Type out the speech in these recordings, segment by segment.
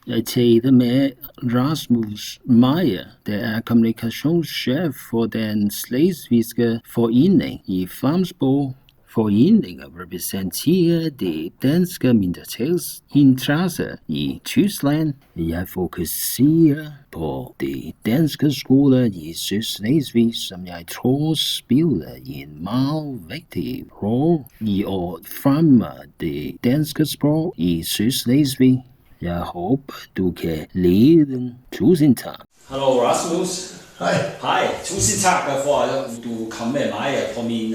Jeg talte med Rasmus Meyer, der er kommunikationschef for den slesvigske forening i Flamsborg. Foreningen repræsenterer det danske mindretals interesser i Tyskland. Jeg fokuserer på de danske skoler i Sydslesvig, som jeg tror spiller en meget vigtig rolle i at fremme det danske sprog i Sydslesvig. Jeg håber, du kan lide den. Tusind tak. Hallo Rasmus. Hej. Hej. Tusind tak for, at du kom med mig på min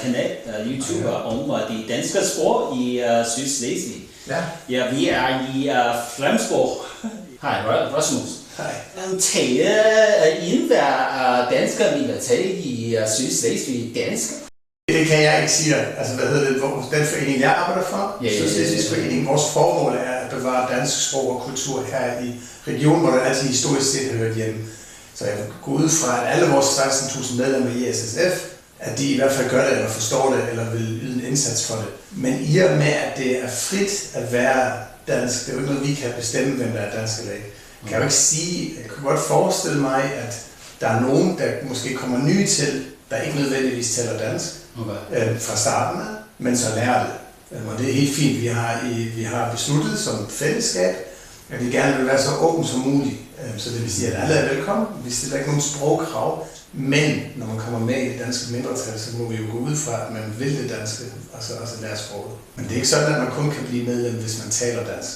kanal, YouTube, om de danske sprog i Sydslesvig. Ja. Ja, vi er i Flamsborg. Hej Rasmus. Hej. Indvær danske mindretal i Sydslesvig dansk? Det kan jeg ikke sige dig. Altså, den forening, jeg arbejder for, Sydslesvigs forening, vores formål er at bevare dansk sprog og kultur her i regionen, hvor der altid historisk set har hørt hjemme. Så jeg går ud fra, at alle vores 16.000 medlemmer i SSF, at de i hvert fald gør det, eller forstår det, eller vil yde en indsats for det. Men i og med, at det er frit at være dansk, det er jo ikke noget, vi kan bestemme, hvem der er dansk eller ikke. Kan jeg jo ikke sige, jeg kan godt forestille mig, at der er nogen, der måske kommer nye til, der ikke nødvendigvis taler dansk fra starten af, men så lærer det. Og det er helt fint. Vi har besluttet som fællesskab, at vi gerne vil være så åben som muligt. Så det vil sige, at alle er velkommen. Vi stiller ikke nogen sprogkrav, men når man kommer med i det danske mindretal, så må vi jo gå ud fra, at man vil det danske, altså lære sproget. Men det er ikke sådan, at man kun kan blive medlem, hvis man taler dansk.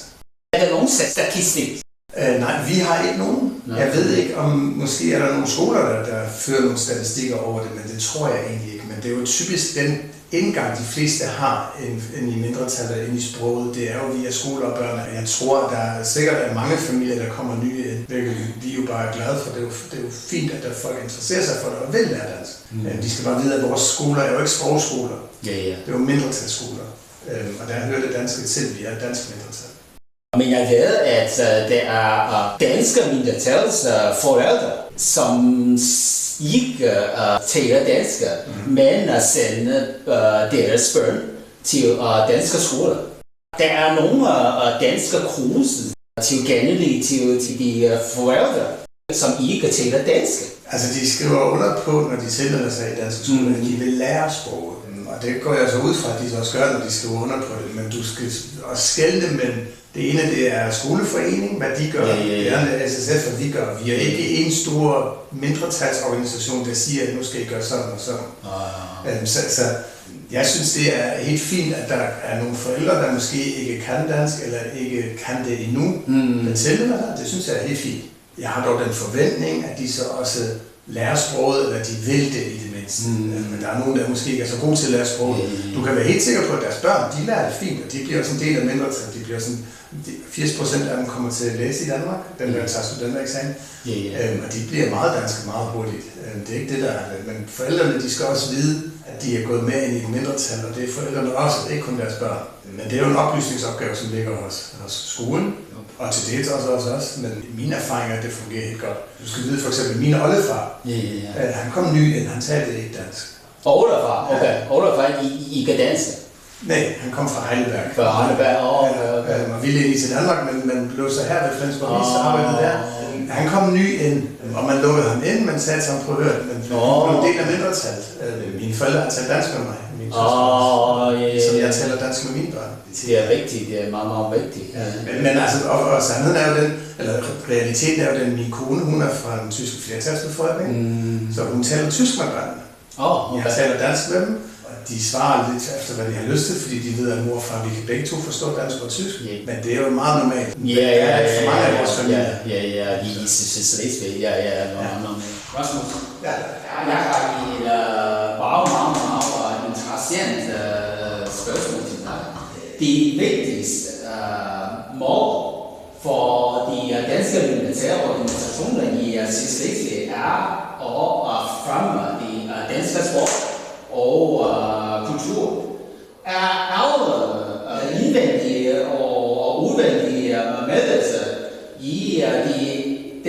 Er der nogen statistik? Nej, vi har ikke nogen. Jeg ved ikke, om måske er der nogle skoler, der fører nogle statistikker over det, men det tror jeg egentlig ikke. Men det er jo typisk den indgang, de fleste har ind i mindretallet, ind i sproget. Det er jo via skoler og børn. Jeg tror, der er sikkert er mange familier, der kommer nye ind, hvilket vi er jo bare glade for. Det er jo fint, at der folk interesserer sig for det og vil lære dansk. De skal bare vide, at vores skoler er jo ikke sprogskoler. Det er jo mindretalsskoler. Og der hører det danske til, vi er dansk mindretal. Men jeg ved, at der er danske mindretals forældre, som ikke taler dansk, men sender deres børn til danske skoler. Der er nogle danske kurser tilgængelige til de forældre, som ikke taler dansk. Altså de skriver under på, når de tilmelder sig i danske skoler, at de vil lære sproget. Og det går jeg så ud fra, at de så også gør, når de skriver under på det. Men du skal også skelne mellem det ene, det er skoleforening, hvad de gør. Det andet er SSF, hvad vi gør. Vi er ikke en stor mindretalsorganisation, der siger, at nu skal I gøre sådan og sådan. Så jeg synes, det er helt fint, at der er nogle forældre, der måske ikke kan dansk, eller ikke kan det endnu, der tilmelder sig. Det synes jeg er helt fint. Jeg har dog den forventning, at de så også lærer sproget, eller de vil det i det mindste. Men der er nogen, der måske ikke er så gode til at lære sproget. Du kan være helt sikker på, at deres børn, de lærer det fint, og de bliver også en del af mindretal. De bliver sådan, 80% af dem kommer til at læse i Danmark, dem der tager studentereksamen, og de bliver meget danske meget hurtigt. Det er ikke det, der er det. Men forældrene, de skal også vide, at de er gået med ind i et mindretal, og det er forældrene også, ikke kun deres børn. Men det er jo en oplysningsopgave, som ligger hos skolen, og til det også, men mine erfaringer, det fungerer helt godt. Du skal vide for eksempel, min oldefar, han kom ny ind, han talte ikke dansk. Oldefar? Okay. Oldefar i dansk? Nej, han kom fra Heidelberg. Fra Heidelberg, og ville ind i til Danmark, men blev så her ved Flensborg, så arbejdede der. Han kom ny ind, og man lukkede ham ind, man sagde til ham på hørt, men blev en del af mindretallet. Mine forældre har talt dansk med mig, så jeg taler dansk med mine børn. Det er vigtigt, det er meget, meget vigtigt. Men altså, og sandheden er jo den, eller realiteten er jo den, min kone, hun er fra den tyske flertalsbefolkning, så hun taler tysk med børnene. Jeg taler dansk med dem. De svarer lidt efter, hvad de har lyst til, fordi de ved, at mor og far, vi kan begge to forstå dansk og tysk. Men det er jo meget normalt. Det er ikke for mange af vores familier. I Sydslesvig, Rasmus? Ja. Jeg har et meget interessant spørgsmål til dig. Det vigtigste mål for de danske militærorganisationer i Sydslesvig er at fremme de danske sprog og kultur. Er alle indvendige og udvendige meddelelser i de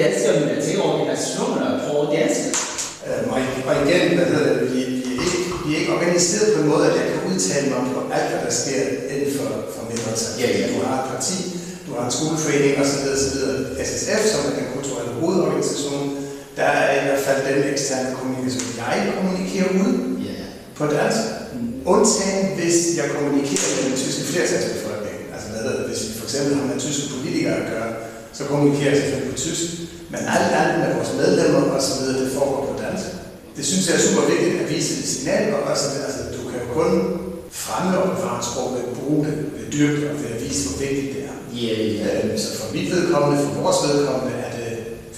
danske militærorganisationer på dansk? Og igen, vi er ikke organiseret på en måde, at jeg kan udtale mig om alt, hvad der sker inden for mindretal. Du har et parti, du du har en skoleforening osv. SSF, som er den kulturelle hovedorganisation, der er i hvert fald den eksterne kommunikation, jeg kommunikerer ud på dansk. Undtagen, hvis jeg kommunikerer med den tyske flertalsbefolkning. Altså hvis vi for eksempel har med tyske politikere at gøre, så kommunikerer jeg selvfølgelig på tysk. Men alt andet med vores medlemmer osv., det foregår på dansk. Det synes jeg er super vigtigt at vise et signal om. Altså, du kan jo kun fremme og bevare et sprog ved at bruge det, ved at dyrke det og ved at vise, hvor vigtigt det er. Så for mit vedkommende, for vores vedkommende, er det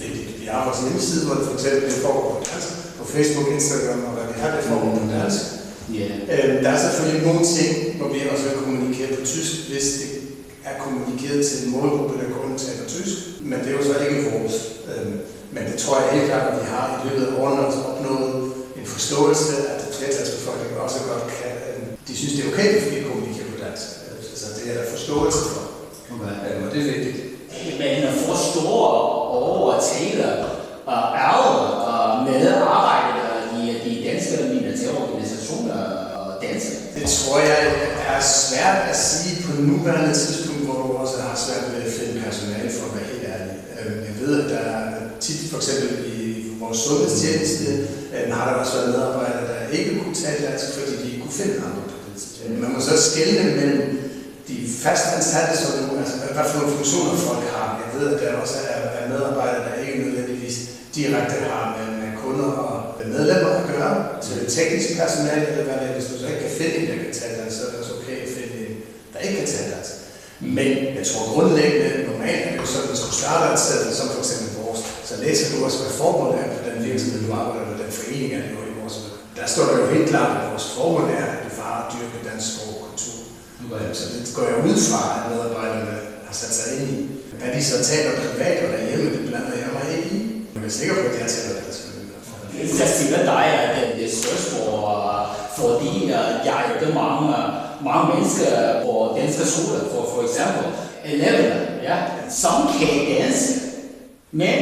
vigtigt. Vi har vores hjemmeside, hvor det for eksempel det foregår på dansk. På Facebook, Instagram og hvad vi har, det foregår på dansk. Der er selvfølgelig nogle ting, hvor vi også vil kommunikere på tysk, hvis det er kommunikeret til en målgruppe, der kun taler tysk. Men det er jo så ikke vores. Men det tror jeg helt klart, at vi har i løbet af årene også opnået en forståelse, at flertalsbefolkningen også godt kan. De synes, det er okay, at vi kommunikerer på dansk. Så det er der forståelse for. Og det er vigtigt. Men forstår og taler med arbejde i de danske militærorganisationer og danske. Det tror jeg er svært at sige på nuværende tidspunkt, hvor du også har svært ved at finde personale for at være helt ærlig. Jeg ved, at der er tit, for eksempel i vores sundhedstjeneste, har der også været medarbejdere, der ikke kunne tale dansk, fordi de ikke kunne finde andre på det tidspunkt. Man må så skelne mellem de fastansatte, som hvad for nogle funktioner folk har. Jeg ved, at der også er medarbejdere, der ikke nødvendigvis direkte har med kunder og medlemmer at gøre, til det tekniske personale, eller hvad det er. Hvis du så ikke kan finde en, der kan tale dansk, så er det også okay at finde en, der ikke kan tale dansk. Men jeg tror grundlæggende, normalt er det jo sådan, at hvis du starter et sted, som for eksempel vores, så læser du også, hvad formålet er på den virksomhed, du arbejder med, den forening er det jo i vores. Der står der jo helt klart, at vores formål er at bevare og dyrke dansk sprog og kultur. Så det går jeg ud fra, at medarbejderne har sat sig ind i. Hvad de så taler privat og derhjemme, det blander jeg mig ikke i. Jeg er sikker på, at jeg taler dansk. Jeg stiller dig det spørgsmål, fordi jeg er mange mennesker på danske skoler, for eksempel eleverne, som kan dansk, men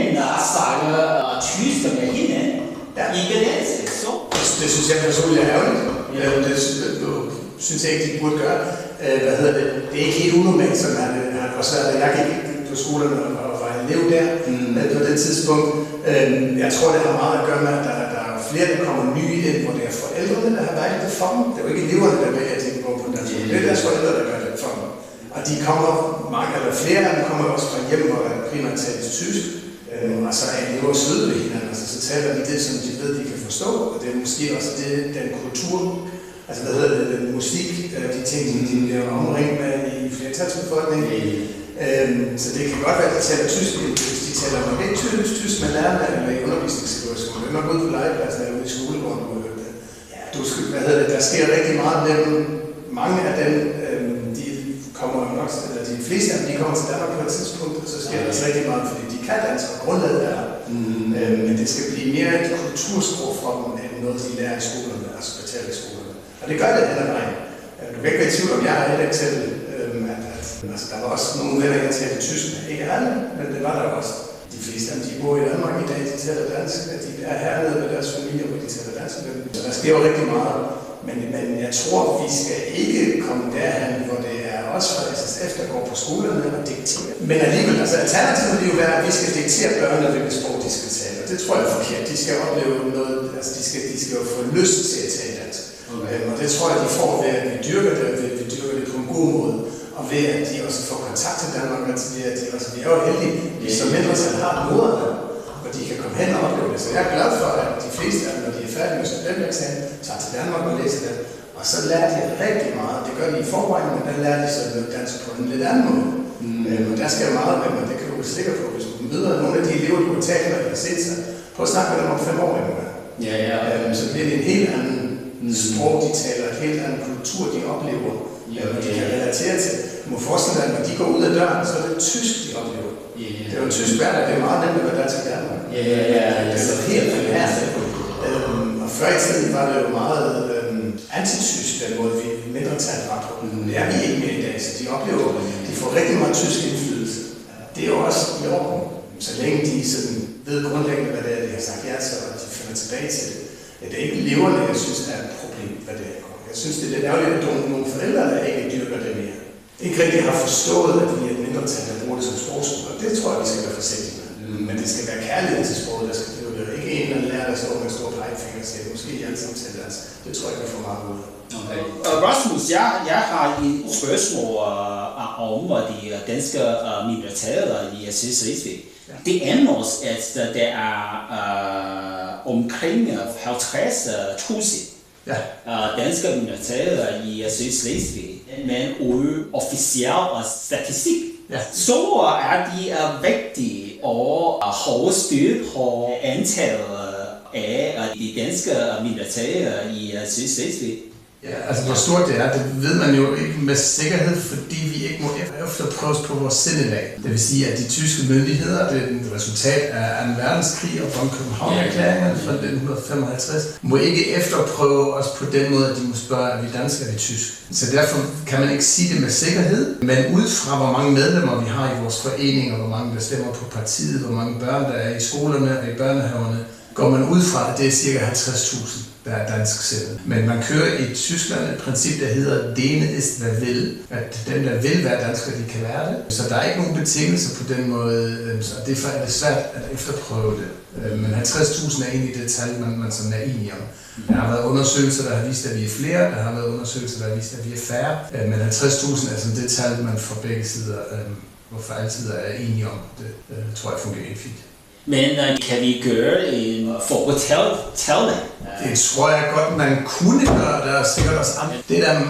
snakker tysk med hinanden, ikke dansk. Det synes jeg personligt er ærgerligt. Det synes jeg ikke, de burde gøre. Det er ikke helt unormalt, som han også været. Jeg gik på skolerne og var elev der på det tidspunkt. Jeg tror, det har meget at gøre med, at der er flere, der kommer nye ind, hvor det er forældrene, der har valgt det for dem. Det er jo ikke eleverne, der vælger at gå på dansk. Det er deres forældre, der gør det for dem. Og de kommer, mange eller flere af dem kommer også fra hjem, hvor der primært tales tysk. Og så er elever søde ved hinanden, altså så taler de det, som de ved, de kan forstå. Og det er måske også den kultur, altså den musik, de ting, som de bliver omringet med i flertalsbefolkningen. Så det kan godt være, at de taler tysk, hvis de taler nok ikke tysk med lærerne eller i undervisningssituationen. Det er nok ude på legepladsen eller ude i skolegården. Der sker rigtig meget mellem mange af dem, de kommer nok, eller de fleste af dem, de kommer til Danmark på et tidspunkt, og så sker der også rigtig meget, fordi de kan dansk, og grundlaget er der. Men det skal blive mere et kultursprog for dem, end noget, de lærer i skolerne, altså betale i skolerne. Og det gør det den vejen. Du kan ikke være i tvivl om, jeg har et eksempel. Altså, der var også nogle venner, jeg talte tysk med. Ikke alle, men det var der også. De fleste af dem, de bor i Danmark i dag, de taler dansk. De er hernede med deres familie, hvor de taler dansk. Så der sker jo rigtig meget. Men jeg tror, vi skal ikke komme derhen, hvor det er os fra SSF, der går på skolerne og dikterer. Men alligevel, altså alternativet vil jo være, at vi skal diktere børnene, hvilket sprog de skal tale. Og det tror jeg er forkert. De skal opleve noget, altså de skal jo få lyst til at tale dansk. Og det tror jeg, de får ved, at vi dyrker det på en god måde. Og ved, at de også får kontakt til Danmark, og ved, at vi er jo heldige, vi som mindretal har moderne, og de kan komme hen og opleve det. Så jeg er glad for, at de fleste af dem, når de er færdige med studentereksamen, tager til Danmark og læser det. Og så lærer de rigtig meget. Det gør de i forvejen, men der lærer de så noget dansk på en lidt anden måde. Og der skal meget med, og det kan du være sikker på, hvis du møder nogle af de elever, du har talt med eller set sig. Prøv at snakke med dem om 5 år endnu. Så bliver det en helt anden sprog, de taler, en helt anden kultur, de oplever. Og de kan relatere til. Du må forestille dig, at når de går ud af døren, så er det tysk, de oplever. Det er jo tysk hverdag, det er meget nemt at være dansk i Danmark. Det er så helt fantastisk. Og før i tiden var det jo meget antitysk, den måde vi mindretal var på. Det er vi ikke mere i dag, så de oplever, de får rigtig meget tysk indflydelse. Det er jo også i orden, så længe de sådan ved grundlæggende, hvad det er, de har sagt ja til, og de finder tilbage til det. Det er ikke eleverne, jeg synes, er et problem, hvad det er. Jeg synes, det er lidt ærgerligt, at nogle forældre, der ikke dyrker det mere, ikke rigtig har forstået, at vi er et mindre mindretal, der bruger det som sprogsprog. Det tror jeg, vi skal være forsigtige med. Men det skal være kærlighed til sproget. Der skal det jo ikke en eller anden lærer, der står med en stor pegefinger og siger, måske i alle samtaler. Altså, det tror jeg ikke, vi får meget ud af. Okay. Rasmus, jeg har et spørgsmål om de danske mindretalere i Sydslesvig. Det ender os, at der er omkring 50.000 danske mindretalere i Sydslesvig, men uden officiel statistik. Så er de vigtige at holde styr på antallet af de danske mindretalere i Sydslesvig. Ja, altså hvor stort det er, det ved man jo ikke med sikkerhed, fordi vi ikke må efterprøves på vores sindelag. Det vil sige, at de tyske myndigheder, det er et resultat af 2. verdenskrig og von København-erklæringerne fra 1955, må ikke efterprøve os på den måde, at de må spørge, er vi dansk, er vi tysk. Så derfor kan man ikke sige det med sikkerhed, men ud fra hvor mange medlemmer vi har i vores foreninger, hvor mange der stemmer på partiet, hvor mange børn der er i skolerne og i børnehaverne, går man ud fra, at det er ca. 50.000. Der er dansk selv. Men man kører i Tyskland et princip, der hedder dene ist wer will, at dem, der vil være danskere, de kan være det. Så der er ikke nogen betingelser på den måde, og derfor er det svært at efterprøve det. Men 50.000 er egentlig det tal, man sådan er enige om. Der har været undersøgelser, der har vist, at vi er flere, der har været undersøgelser, der har vist, at vi er færre. Men 50.000 er sådan det tal, man fra begge sider, hvorfor alle sider er enige om. Det tror jeg fungerer helt fint. Men kan vi gøre en fortælling? Det tror jeg godt, man kunne gøre. Der er sikkert også andre. Det er der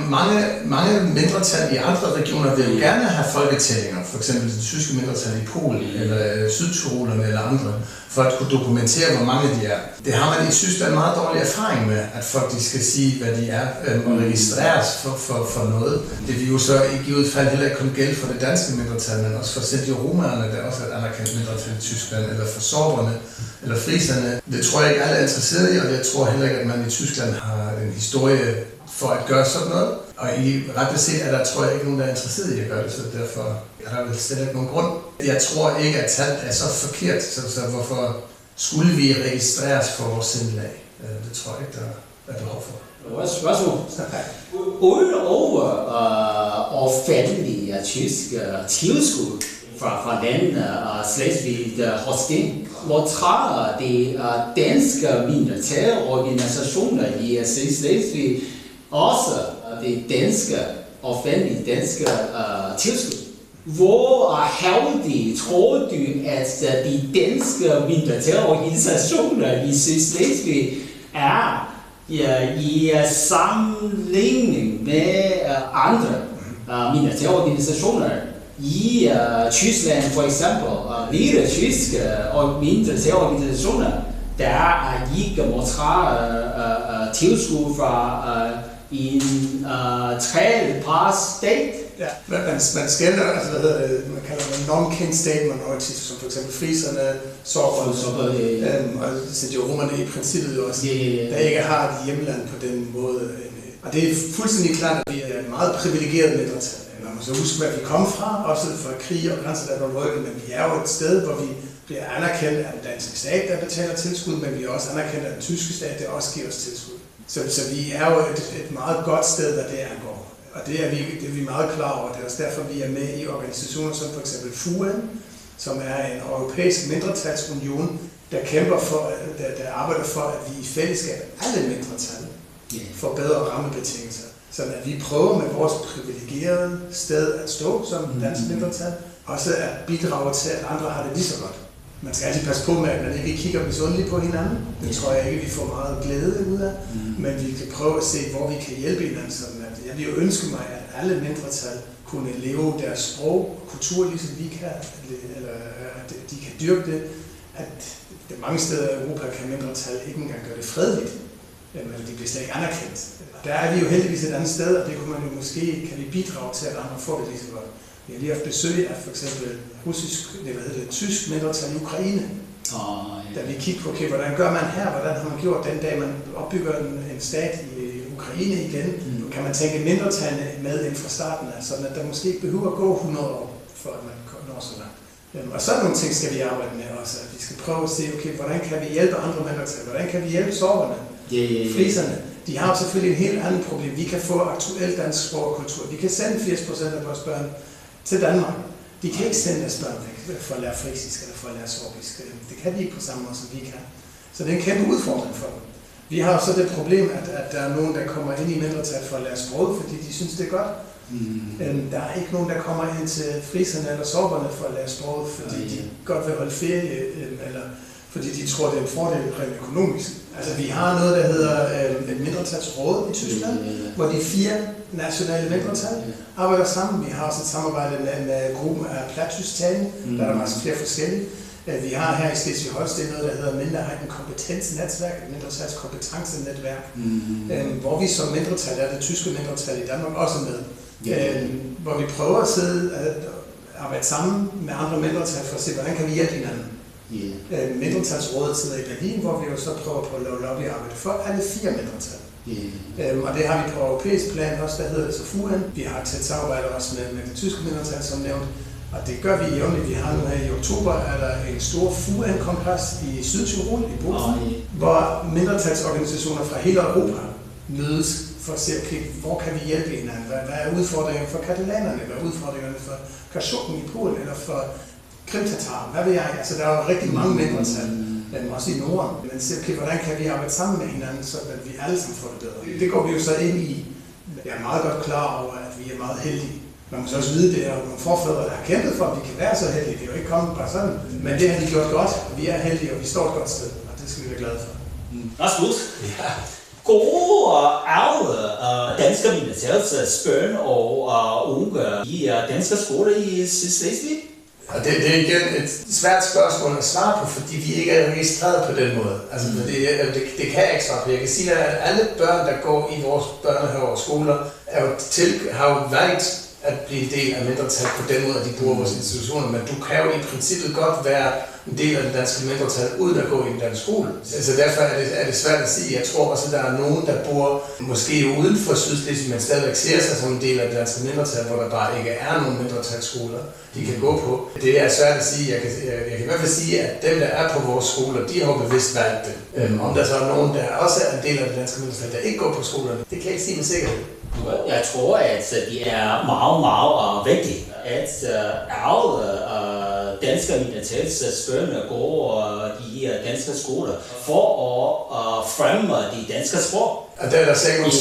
mange mindretal i andre regioner vil gerne have folketællinger. For eksempel det tyske mindretal i Polen, eller Sydtyrolerne eller andre, for at kunne dokumentere, hvor mange de er. Det har man i Tyskland meget dårlig erfaring med, at folk de skal sige, hvad de er, og registreres for noget. Det vil jo så i givet fald heller ikke kun gælde for det danske mindretal, men også for Sinti-romerne, der også er et anerkendt mindretal i Tyskland, eller for sorberne, eller friserne. Det tror jeg ikke alle er interesseret i, og jeg tror heller ikke, at man i Tyskland har en historie for at gøre sådan noget. Og i ret beset er der, tror jeg, ikke nogen, der er interesseret i at gøre det, så derfor er der vel slet ikke nogen grund. Jeg tror ikke, at tallet er så forkert, så hvorfor skulle vi registreres for vores sindelag? Det tror jeg ikke, der er behov for. Spørgsmål? Udover offentlige tyske tilskud fra landene Slesvig-Holsten, hvor træder de danske mindretalorganisationer i Slesvig også de danske offentlige danske tilskud. Hvor heldige tror du, at de danske mindretalorganisationer i Slesvig er i sammenligning med andre mindretalorganisationer i Tyskland for eksempel, lille tyske og mindretalorganisationer, der ikke må træde tilskud fra en tredjepart-stat. Ja, man skælder, altså man kalder det non-kin state minorities, som for eksempel friserne, sorberne, og sinti-romerne i princippet også, der ikke har et hjemland på den måde. Og det er fuldstændig klart, at vi er en meget privilegeret mindretal. Man må så huske, hvad vi kom fra, også fra krig og grænser, der var rykket, men vi er jo et sted, hvor vi bliver anerkendt af den danske stat, der betaler tilskud, men vi er også anerkendt af den tyske stat, der også giver os tilskud. Så vi er jo et meget godt sted, hvad det angår. Og det er vi meget klar over. Det er også derfor, vi er med i organisationer som for eksempel FUAN, som er en europæisk mindretalsunion, der kæmper for, der arbejder for, at vi i fællesskab, alle mindretal, får bedre rammebetingelser. Så at vi prøver med vores privilegerede sted at stå som dansk mindretal, også at bidrage til, at andre har det lige så godt. Man skal altid passe på med, at man ikke kigger misundeligt på hinanden. Det tror jeg ikke, vi får meget glæde ud af. Men vi kan prøve at se, hvor vi kan hjælpe hinanden. Sådan at jeg vil jo ønske mig, at alle mindretal kunne leve deres sprog og kultur, ligesom vi kan, eller at de kan dyrke det. At det mange steder i Europa kan mindretal ikke engang gøre det fredeligt. Men de bliver slet ikke anerkendt. Og der er vi jo heldigvis et andet sted, og det kunne man jo måske, kan vi bidrage til, at andre får det lige så godt. Vi har lige haft besøg af for eksempel tysk mindretal i Ukraine. Da vi kigger på, okay, hvordan gør man her, hvordan har man gjort den dag, man opbygger en stat i Ukraine igen, kan man tænke mindretallene med ind fra starten af, sådan at der måske ikke behøver at gå 100 år, for at man når så langt. Og sådan nogle ting skal vi arbejde med også, at vi skal prøve at se, okay, hvordan kan vi hjælpe andre mindretal, hvordan kan vi hjælpe sorberne, friserne. De har selvfølgelig en helt anden problem. Vi kan få aktuel dansk sprog og kultur. Vi kan sende 80% af vores børn til Danmark. De kan ikke sende deres børn væk for at lære frisisk eller for at lære sorbisk. Det kan de ikke på samme måde, som vi kan. Så det er en kæmpe udfordring for dem. Vi har så det problem, at der er nogen, der kommer ind i mindretal for at lære sprog, fordi de synes, det er godt. Der er ikke nogen, der kommer ind til friserne eller sorberne for at lære sproget, fordi de godt vil holde ferie, eller fordi de tror, det er en fordel rent økonomisk. Altså, vi har noget, der hedder et mindretalsråd i Tyskland, hvor de 4 nationale mindretal arbejder sammen. Vi har også et samarbejde med en gruppe af plattysktalende, der er der masser flere forskellige. Vi har her i Slesvig-Holsten noget, der hedder Minderheiten Kompetenznetzwerk, et mindretalskompetencenetværk, hvor vi som mindretal, er det tyske mindretal i Danmark også med, hvor vi prøver at sidde og arbejde sammen med andre mindretal for at se, hvordan kan vi hjælpe hinanden. Mindretalsrådet sidder i Berlin, hvor vi jo så prøver på at lave lobbyarbejde for alle 4 mindretal. Og det har vi på europæisk plan også, der hedder det så FUN. Vi har et tæt samarbejde også med det tyske mindretal, som nævnt. Og det gør vi jævnligt. Vi har nu her i oktober, er der en stor FUN-kongres i Sydtyrol i Bochum, hvor mindretalsorganisationer fra hele Europa mødes for at se, okay, hvor kan vi hjælpe hinanden? Hvad er udfordringerne for katalanerne? Hvad er udfordringerne for Kashukken i Polen eller for Krimtataren? Hvad ved jeg? Altså, der er jo rigtig mange mindretal, også i Norden. Men se, okay, hvordan kan vi arbejde sammen med hinanden, så at vi alle sammen får det bedre? Det går vi jo så ind i. Jeg er meget godt klar over, at vi er meget heldige. Man må så også vide, at det er nogle forfædre, der har kæmpet for, at vi kan være så heldige. Det er jo ikke kommet bare sådan. Men det har de gjort godt, og vi er heldige, og vi står et godt sted. Og det skal vi være glade for. Rasmus, gode og ærede danske mindretalsbørn og unge i danske skoler i Sydslesvig? Og det er igen et svært spørgsmål at svare på, fordi vi ikke er registreret på den måde. Altså, det kan jeg ikke svare på. Jeg kan sige, at alle børn, der går i vores børnehaver og skoler, har jo valgt at blive en del af mindretal på den måde, at de bruger vores institutioner. Men du kan jo i princippet godt være en del af den danske mindretal, uden at gå i en dansk skole. Så derfor er det svært at sige. Jeg tror også, at der er nogen, der bor måske uden for Sydslesvig, men stadigvæk ser sig som en del af det danske mindretal, hvor der bare ikke er nogen mindretalsskoler, de kan gå på. Det er svært at sige. Jeg kan i hvert fald sige, at dem, der er på vores skoler, de har bevidst valgt det. Om der så er nogen, der også er en del af det danske mindretal, der ikke går på skolerne, det kan jeg ikke sige med sikkerhed. Jeg tror, at det er meget, meget vigtigt, at alle danske minoritetsbørn går i danske skoler for at fremme de danske sprog. Og der er der sikkert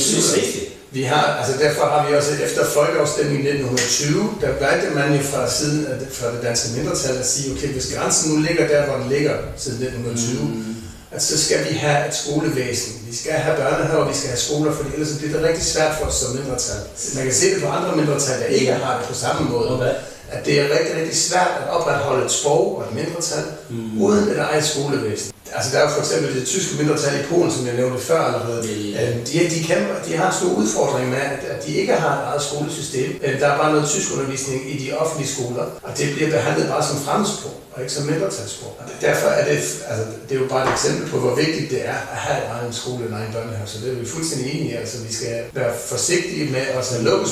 vi har, altså derfor har vi også efter folkeafstemningen i 1920, der valgte man jo fra siden af det danske mindretal at sige, okay, hvis grænsen nu ligger der, hvor den ligger siden 1920, at så skal vi have et skolevæsen. Vi skal have børnehaver, vi skal have skoler, for ellers bliver det rigtig svært for os som mindretal. Man kan se det på andre mindretal, der ikke har det på samme måde. At det er rigtig, rigtig svært at opretholde et sprog og et mindretal, uden et eget skolevæsen. Altså der er jo for eksempel det tyske mindretal i Polen, som jeg nævnte før allerede. De har en stor udfordring med, at de ikke har et eget skolesystem. Der er bare noget tyskundervisning i de offentlige skoler, og det bliver behandlet bare som fremmedsprog, og ikke som mindretalssprog. Derfor er det er jo bare et eksempel på, hvor vigtigt det er at have en egen skole, en egen børnehave. Så det er vi fuldstændig enige i. Altså vi skal være forsigtige med også at lukke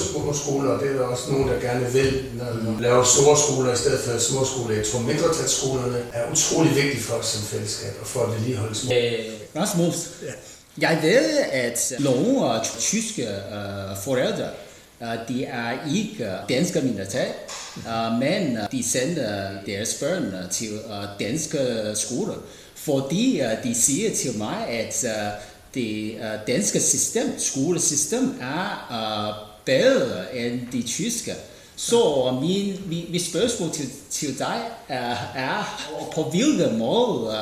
skoler, og det er der også nogen, der gerne vil, når vi laver store skoler i stedet for små skoler. Jeg tror, mindretalsskolerne er utrolig vigtige for os som fællesskab, og for at vedligeholde små. Rasmus, jeg ved, at nogle tyske forældre, de er ikke danske mindretal, men de sender deres børn til danske skoler, fordi de siger til mig, at det danske skolesystem er bedre end det tyske. Så mit spørgsmål til dig er på hvilken måde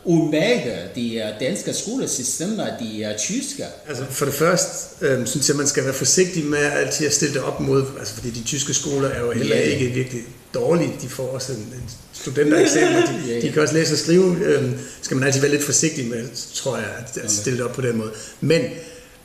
udmærker de danske skolesystemer de tyske? Altså for det første synes jeg, man skal være forsigtig med altid at stille det op mod, altså fordi de tyske skoler er jo heller ikke virkelig dårlige. De får også en studentereksamen, og de kan også læse og skrive. Skal man altid være lidt forsigtig med, tror jeg, at stille det op på den måde. Men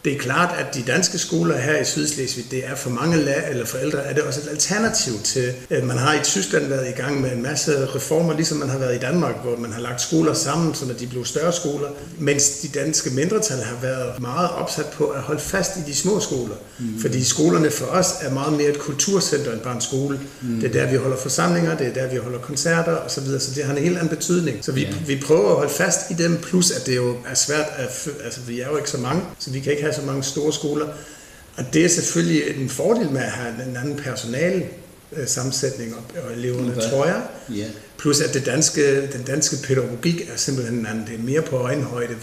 det er klart, at de danske skoler her i Sydslesvig, det er for mange forældre, er det også et alternativ til, at man har i Tyskland været i gang med en masse reformer, ligesom man har været i Danmark, hvor man har lagt skoler sammen, så de blev større skoler, mens de danske mindretal har været meget opsat på at holde fast i de små skoler. Fordi skolerne for os er meget mere et kulturcenter end bare en skole. Det er der, vi holder forsamlinger, det er der, vi holder koncerter osv., så det har en helt anden betydning. Så vi prøver at holde fast i dem, plus at det jo er svært, altså vi er jo ikke så mange, så vi kan ikke have så mange store skoler. Og det er selvfølgelig en fordel med at have en anden personale sammensætning og eleverne, tror jeg. Yeah. Plus at den danske pædagogik er simpelthen en anden. Det er mere på øjenhøjde,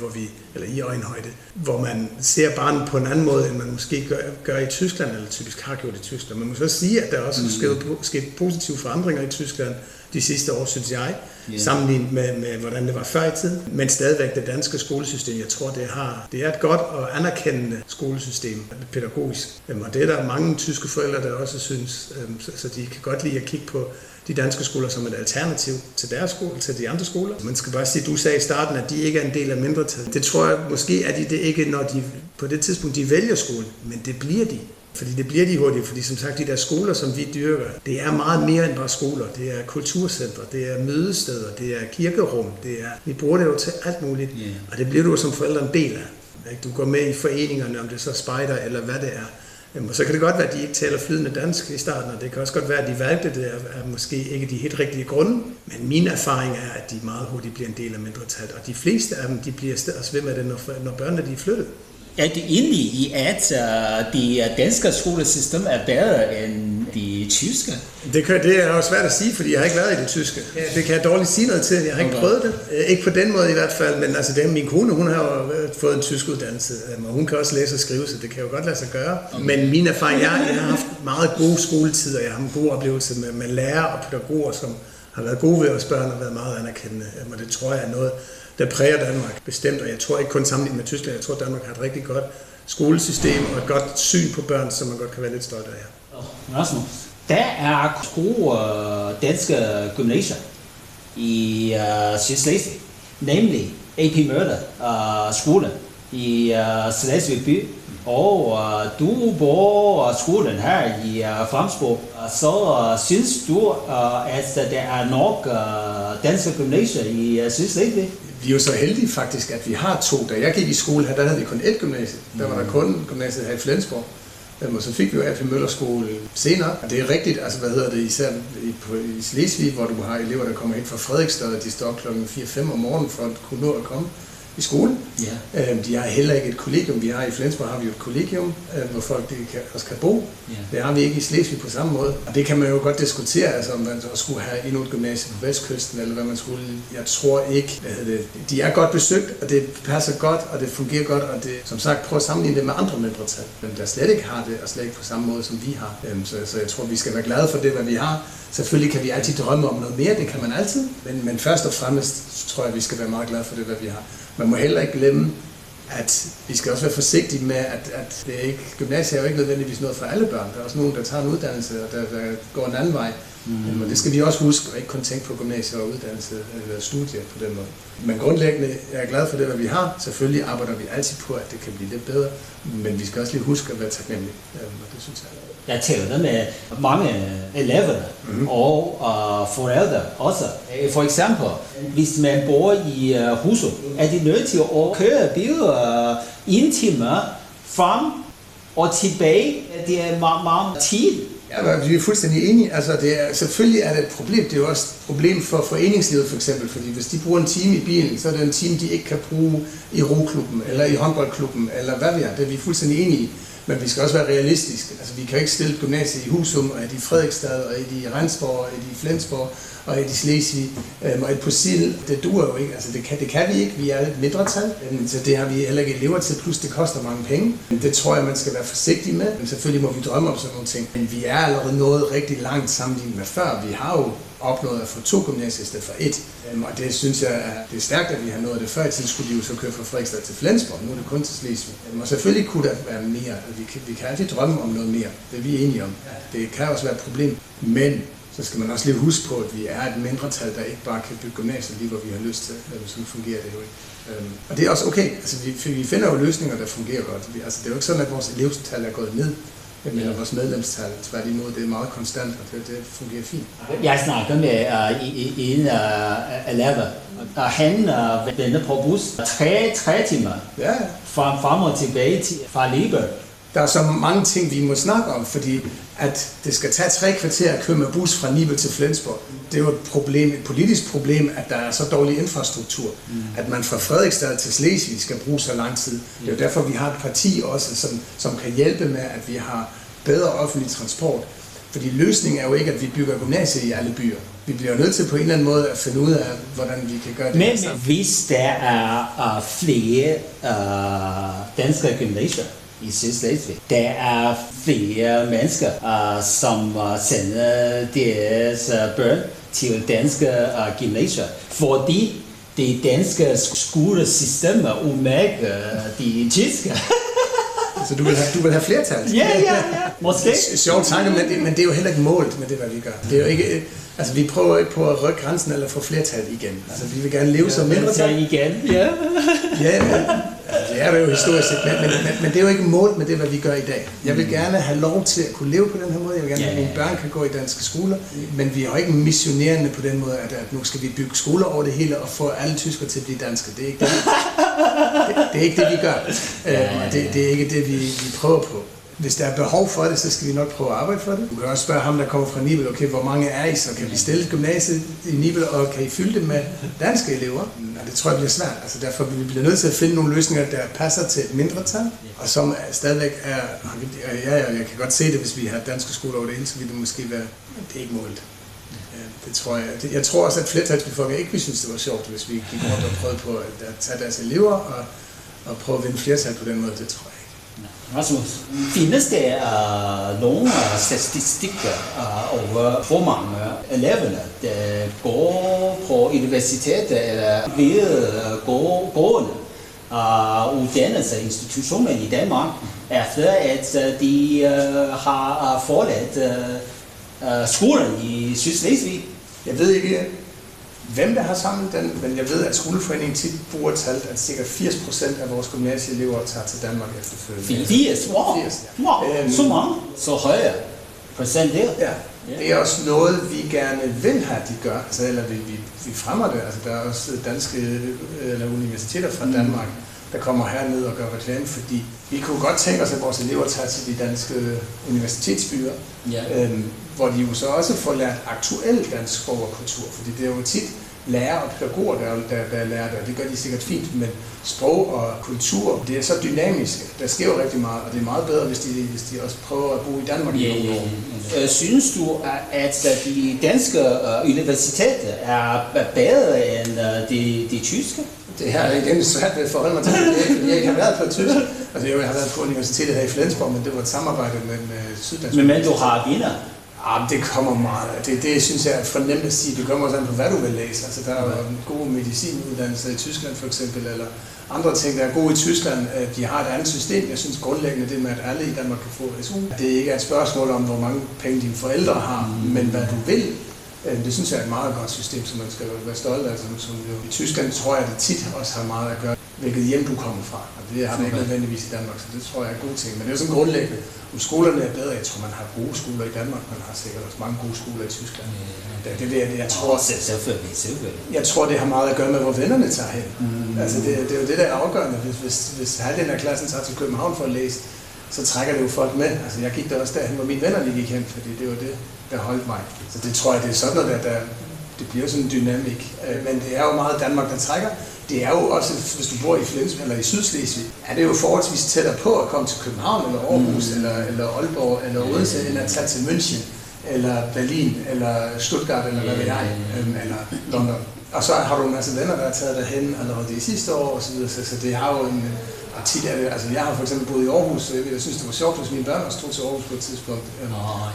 i øjenhøjde, hvor man ser barnet på en anden måde, end man måske gør i Tyskland, eller typisk har gjort i Tyskland. Man må så sige, at der også er sket positive forandringer i Tyskland de sidste år, synes jeg, sammenlignet med hvordan det var før i tiden. Men stadigvæk det danske skolesystem, jeg tror, det er et godt og anerkendende skolesystem, pædagogisk. Og det er der mange tyske forældre, der også synes, så de kan godt lide at kigge på de danske skoler som et alternativ til deres skole, til de andre skoler. Man skal bare sige, du sagde i starten, at de ikke er en del af mindretallet. Det tror jeg måske er de det ikke, når de på det tidspunkt de vælger skolen, men det bliver de. Fordi det bliver de hurtigt, fordi som sagt, de der skoler, som vi dyrker, det er meget mere end bare skoler. Det er kulturcentre, det er mødesteder, det er kirkerum, vi bruger det jo til alt muligt, og det bliver du som forældre en del af. Du går med i foreningerne, om det så spejder eller hvad det er. Og så kan det godt være, at de ikke taler flydende dansk i starten, og det kan også godt være, at de valgte det er måske ikke de helt rigtige grunde. Men min erfaring er, at de meget hurtigt bliver en del af mindretallet, og de fleste af dem, de bliver også ved med det, når børnene de er flyttet. Er det egentlig i, at det danske skolesystem er bedre end de tyske? Det er jo svært at sige, fordi jeg har ikke været i det tyske. Det kan jeg dårligt sige noget til. Jeg har ikke prøvet det. Ikke på den måde i hvert fald, men altså min kone, hun har jo fået en tysk uddannelse, og hun kan også læse og skrive, så det kan jo godt lade sig gøre. Men min erfaring er, at jeg har haft meget gode skoletider. Jeg har haft en god oplevelse med lærere og pædagoger, som har været gode ved os børn og været meget anerkendende. Og det tror jeg er noget, der præger Danmark bestemt, og jeg tror ikke kun sammenlignet med Tyskland, jeg tror Danmark har et rigtig godt skolesystem og et godt syn på børn, som man godt kan være lidt stolt af. Rasmus, der er gode danske gymnasier i Sydslesvig, nemlig A.P. Møller skole i Slesvig by, og du bor skolen her i Flamsborg, så synes du, at der er nok danske gymnasier i Sydslesvig? Vi er jo så heldige faktisk, at vi har to. Da jeg gik i skole her, der havde vi kun ét gymnasie. Der var der kun gymnasiet her i Flensborg. Og så fik vi jo A.P. Møller skole senere. Og det er rigtigt, altså især i Slesvig, hvor du har elever, der kommer ind fra Fredrikstad, og de står klokken 4-5 om morgenen for at kunne nå at komme i skole. De har heller ikke et kollegium. Vi har i Flensborg har vi jo et kollegium, hvor folk også kan bo. Det har vi ikke i Slesvig på samme måde. Og det kan man jo godt diskutere, altså om man så skulle have endnu et gymnasie på Vestkysten, eller hvad man skulle. Jeg tror ikke. De er godt besøgt, og det passer godt, og det fungerer godt, og det, som sagt, prøv at sammenligne det med andre mindretal, der slet ikke har det, og slet ikke på samme måde, som vi har. Så jeg tror, vi skal være glade for det, hvad vi har. Selvfølgelig kan vi altid drømme om noget mere, det kan man altid, men først og fremmest tror jeg, vi skal være meget glade for det, hvad vi har. Man må heller ikke glemme, at vi skal også være forsigtige med, at det ikke, gymnasiet er jo ikke nødvendigvis noget for alle børn. Der er også nogen, der tager en uddannelse, og der går en anden vej. Men det skal vi også huske, og ikke kun tænke på gymnasiet og uddannelse eller studier på den måde. Men grundlæggende er jeg glad for det, hvad vi har. Selvfølgelig arbejder vi altid på, at det kan blive lidt bedre, men vi skal også lige huske at være taknemmelige, og det synes jeg. Jeg taler med mange elever og forældre også. For eksempel, hvis man bor i Husum, er de nødt til at køre bil 1 time frem og tilbage. Det er meget tid. Ja, vi er fuldstændig enige. Altså, selvfølgelig er det et problem. Det er jo også et problem for foreningslivet for eksempel, fordi hvis de bruger en time i bilen, så er det en time, de ikke kan bruge i roklubben eller i håndboldklubben, eller hvad vi er. Det er vi fuldstændig enige i. Men vi skal også være realistiske. Altså, vi kan ikke stille gymnasiet i Husum, og i Fredrikstad, og i Rendsborg, og i Flensborg, og i Slesvig, og i Posil. Det duer jo ikke. Altså, det kan vi ikke. Vi er et mindretal, så det har vi heller ikke elever til, plus det koster mange penge. Det tror jeg, man skal være forsigtig med. Men selvfølgelig må vi drømme om sådan nogle ting. Men vi er allerede nået rigtig langt sammenlignet med før. Vi har jo opnået at få 2 gymnasier i stedet for 1. Og det synes jeg, det er stærkt, at vi har nået det. Før i tiden skulle de jo så køre fra Fredrikstad til Flensborg. Nu er det kun til Slesvig. Og selvfølgelig kunne der være mere. Vi kan altid drømme om noget mere. Det er vi enige om. Det kan også være et problem. Men så skal man også lige huske på, at vi er et mindretal, der ikke bare kan bygge gymnasier lige, hvor vi har lyst til. Sådan fungerer det jo ikke. Og det er også okay. Altså, vi finder jo løsninger, der fungerer godt. Altså, det er jo ikke sådan, at vores elevtal er gået ned. Men vores medlemstal, tværtimod, det er meget konstant, og det fungerer fint. Jeg snakker med en elev, og han venter på bus 3 timer frem og tilbage fra Liber. Der er så mange ting, vi må snakke om, fordi at det skal tage 3 kvarter at køre med bus fra Nibel til Flensborg. Det er jo et politisk problem, at der er så dårlig infrastruktur, at man fra Fredrikstad til Slesvig skal bruge så lang tid. Det er jo derfor, vi har et parti også, som kan hjælpe med, at vi har bedre offentlig transport. Fordi løsningen er jo ikke, at vi bygger gymnasier i alle byer. Vi bliver nødt til på en eller anden måde at finde ud af, hvordan vi kan gøre det. Men hvis der er flere danske gymnasier i Sydslesvig, der er flere mennesker, som sender deres børn til danske gymnasier, fordi det danske skolesystem er umærket de tyske. Så du vil have flertal? Ja, måske. Sjovt tanke, men det er jo heller ikke målt med det, hvad vi gør. Det er jo ikke, altså vi prøver ikke på at rykke grænsen eller få flertal igen. Altså vi vil gerne leve som mindretal. Igen, ja. Det er jo historisk set, men det er jo ikke målt med det, hvad vi gør i dag. Jeg vil gerne have lov til at kunne leve på den her måde. Jeg vil gerne have, at mine børn kan gå i danske skoler. Men vi er jo ikke missionerende på den måde, at nu skal vi bygge skoler over det hele og få alle tyskere til at blive danske. Det er ikke det, det, er ikke det vi gør. Det er ikke det, vi prøver på. Hvis der er behov for det, så skal vi nok prøve at arbejde for det. Du kan også spørge ham, der kommer fra Nibel, okay, hvor mange er I, så kan vi stille gymnasiet i Nibel, og kan I fylde det med danske elever? Og det tror jeg bliver svært. Altså derfor vi bliver nødt til at finde nogle løsninger, der passer til et mindretal, og som stadigvæk er, jeg kan godt se det, hvis vi har danske skoler over det hele, så vil det måske være, det er ikke målt. Det tror jeg. Jeg tror også, at flertalsbefolkningen ikke ville synes, det var sjovt, hvis vi gik rundt og prøvede på at tage deres elever og prøve at vinde flertal på den måde, det tror jeg. Rasmus, findes der nogle statistikker over, hvor mange eleverne, der går på universitetet eller videregående uddannelsesinstitutioner i Danmark, efter at de har forladt skolen i Sydslesvig? Jeg ved ikke, hvem der har samlet den, men jeg ved, at skoleforeningen tit bruger talt, at ca. 80% af vores gymnasieelever tager til Danmark efterfølgende. 80? Wow, så mange? Så højere procent der? Ja, det er også noget, vi gerne vil have, de gør, altså, eller vi fremmer det. Altså, der er også danske eller universiteter fra Danmark, der kommer herned og gør reklame, fordi vi kunne godt tænke os, at vores elever tager til de danske universitetsbyer, hvor de jo så også får lært aktuel dansk sprog og kultur, fordi det er jo tit lærere og pædagoger, der lærer det, og det gør de sikkert fint, men sprog og kultur, det er så dynamisk, der sker jo rigtig meget, og det er meget bedre, hvis de også prøver at bo i Danmark i nogle år. Synes du, at de danske universiteter er bedre end de tyske? Det her er igen svært ved at forholde mig til, fordi jeg ikke har været på tysk. Altså jeg har været på universitetet her i Flensborg, men det var et samarbejde med Syddansk. Men du har vinder? Det kommer meget. Det synes jeg er for nemt at sige. Det kommer også an på, hvad du vil læse. Altså, der er jo en god medicinuddannelse i Tyskland for eksempel, eller andre ting, der er gode i Tyskland. De har et andet system. Jeg synes grundlæggende det med, at alle i Danmark kan få SU. Det er ikke et spørgsmål om, hvor mange penge dine forældre har, men hvad du vil. Det synes jeg er et meget godt system, som man skal være stolt af. I Tyskland tror jeg, at det tit også har meget at gøre, hvilket hjem du kommer fra. Og det har man ikke nødvendigvis i Danmark, så det tror jeg er gode ting. Men det er jo sådan grundlæggende. Om skolerne er bedre, jeg tror, man har gode skoler i Danmark, man har sikkert også mange gode skoler i Tyskland. Jeg tror, det har meget at gøre med, hvor vennerne tager hen. Altså, det er jo det, der er afgørende. Hvis halvdelen af klassen tager til København for at læse, så trækker det jo folk med. Altså, jeg gik der også derhen, hvor mine venner gik hen, fordi det var det, der holdt mig. Så det tror jeg, det er sådan noget, det bliver sådan en dynamik. Men det er jo meget Danmark, der trækker. Det er jo også, hvis du bor i Flensborg eller i Sydslesvig, er det jo forholdsvis tættere på at komme til København, eller Aarhus, eller Aalborg, eller Odense, end at tage til München, eller Berlin, eller Stuttgart, eller hvad ved jeg, eller London. Og så har du en masse venner, der er taget derhen allerede de sidste år, og så videre, så det har jo en... Og tit er det, altså jeg har for eksempel boet i Aarhus, så jeg synes, det var sjovt, hvis mine børn også tog til Aarhus på et tidspunkt.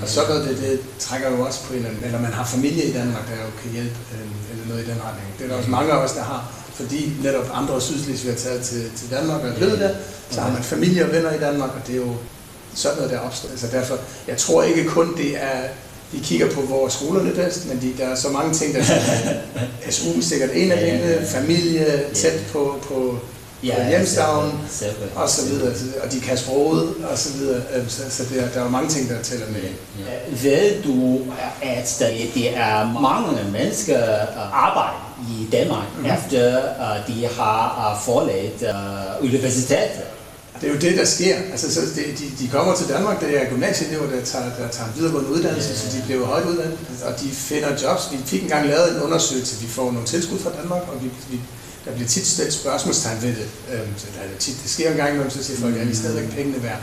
Og så noget det trækker jo også på en eller man har familie i Danmark, der jo kan hjælpe, eller noget i den retning. Det er der også mange af os, der har, fordi netop andre Sydslesvig har taget til Danmark og er blevet der, så har man familie og venner i Danmark, og det er jo sådan noget, der opstår. Altså derfor, jeg tror ikke kun det er, vi kigger på, hvor skolerne er bedst, men der er så mange ting, der er SU sikkert en af tingene, familie tæt på hjemstavn, og så videre, og de kan sproget, og så videre, så der er mange ting, der tæller med. Ved du, at det er mange mennesker arbejder i Danmark, efter de har forladt universitetet? Det er jo det, der sker. Altså, så de kommer til Danmark, det er gymnasieelever, der tager en videregående uddannelse, så de bliver højt uddannet, og de finder jobs. Vi fik engang lavet en undersøgelse, vi får nogle tilskud fra Danmark, og der bliver tit stillet spørgsmålstegn ved det. Det sker en gang imellem, så siger folk, at de stadigvæk pengene værd.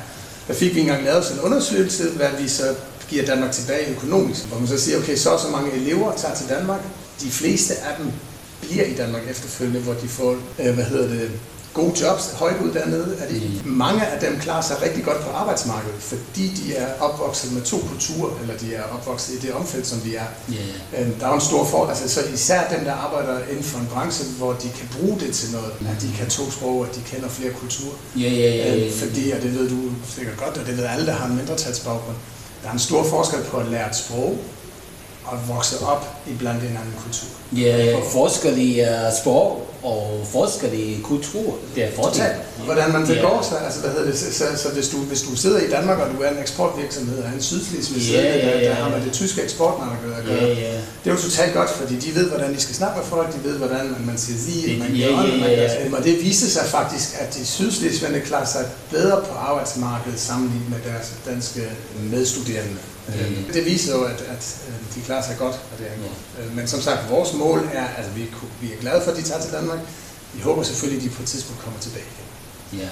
Der fik vi engang lavet sådan en undersøgelse, hvad vi så giver Danmark tilbage økonomisk. Hvor man så siger, okay, så mange elever tager til Danmark. De fleste af dem bliver i Danmark efterfølgende, hvor de får, gode jobs, højt uddannede. Mange af dem klarer sig rigtig godt på arbejdsmarkedet, fordi de er opvokset med 2 kulturer, eller de er opvokset i det omfelt, som vi er. Der er jo en stor fordel, så især dem, der arbejder inden for en branche, hvor de kan bruge det til noget, at de kan 2 sprog, at de kender flere kulturer. Fordi, og det ved du sikkert godt, og det ved alle, der har en mindretalsbaggrund, der er en stor forskel på at lære et sprog, og vokse op iblandt en anden kultur. Forskellige sprog og forskellige kultur. Det er fordel. Hvordan man begår sig. Altså, så hvis du sidder i Danmark, og du er en eksportvirksomhed, og en sydslesvig, der har med det tyske eksportmarked at gøre. Det er jo totalt godt, fordi de ved, hvordan de skal snakke med folk, de ved, hvordan man siger sige, man gør. Og det viser sig faktisk, at de sydslesvigerne klarer sig bedre på arbejdsmarkedet sammenlignet med deres danske medstuderende. Det viser jo, at de klarer sig godt. Men som sagt, vores mål er, at vi er glade for, at de tager til Danmark. Vi håber selvfølgelig, at de på et tidspunkt kommer tilbage.